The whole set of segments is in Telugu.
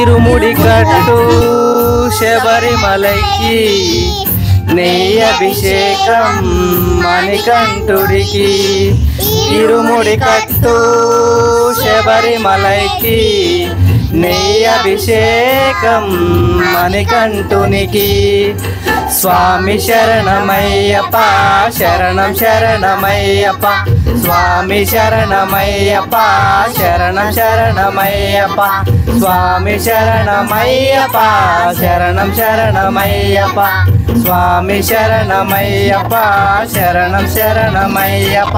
ఇరుముడి కట్టు శబరిమలైకి నెయ్యి అభిషేకం మణికంఠుడికి ఇరుముడి కట్టు శబరిమలైకి నెయ్యి అభిషేకం మణికంఠునికి స్వామి శరణమయ్యప్ప శరణం శరణమయ్యప్ప స్వామి శరణమయ్యప్ప శరణం శరణమయ్యప్ప స్వామి శరణమయ్యప్ప శరణం శరణమయ్యప్ప స్వామి శరణమయ్యప్ప శరణం శరణమయ్యప్ప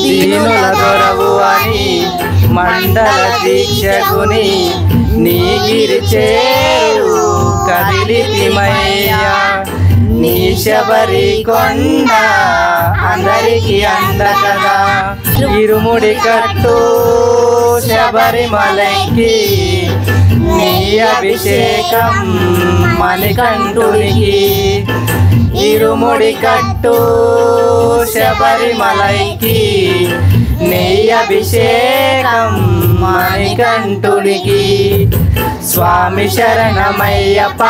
దీనుల దొరవు అని మండల దీక్షకుని నీగిరి చేరు కదిలితిమయ్యా నీ శబరి కొండ అందరికి అంద కదా ఇరుముడి కట్టు శబరిమలైకి నీ అభిషేకం మణికంఠునికి ఇరుముడి కట్టు శబరిమలైకి నెయ్యి అభిషేకం మణికంఠునికి స్వామి శరణమయ్యప్ప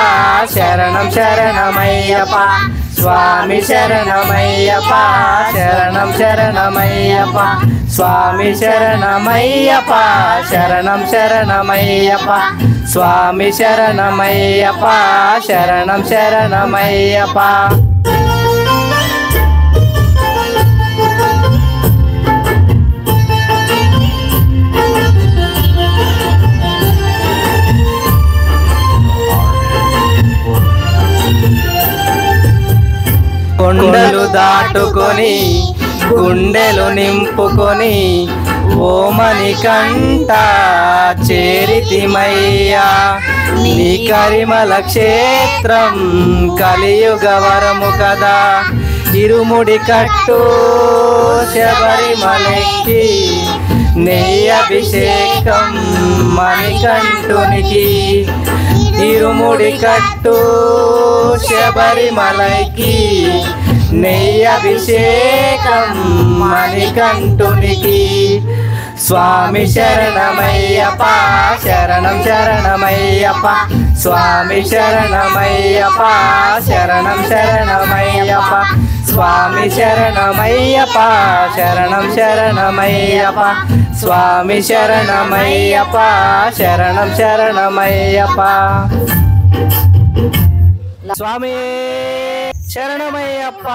శరణం శరణమయ్యప్ప స్వామి శరణమయ్యప్ప శరణం శరణమయ్యప్ప స్వామి శరణమయ్యప్ప శరణం శరణమయ్యప్ప స్వామి శరణమయ్యప్ప శరణం శరణమయ్యప్ప కొండలు దాటుకొని గుండెలు నింపుకొని ఓ మణికంఠ చేరితిమయ్యా నీ కరిమల క్షేత్రం కలియుగ వరము కదా ఇరుముడి కట్టు శబరిమలైకి నెయ్యి అభిషేకం మణికంఠునికి ఇరుముడి కట్టు శబరిమలైకి నెయ్యి అభిషేకం మణికంఠునికి స్వామి శరణమయ్యప్ప శరణం శరణమయ్యప్ప స్వామి శరణమయ్యప్ప శరణం శరణమయ్యప్ప స్వామి శరణమయ్యప్ప శరణం శరణమయ్యప్ప స్వామి శరణమయ్యప్ప శరణం శరణమయ్యప్ప స్వామి శరణమయ్యప్ప.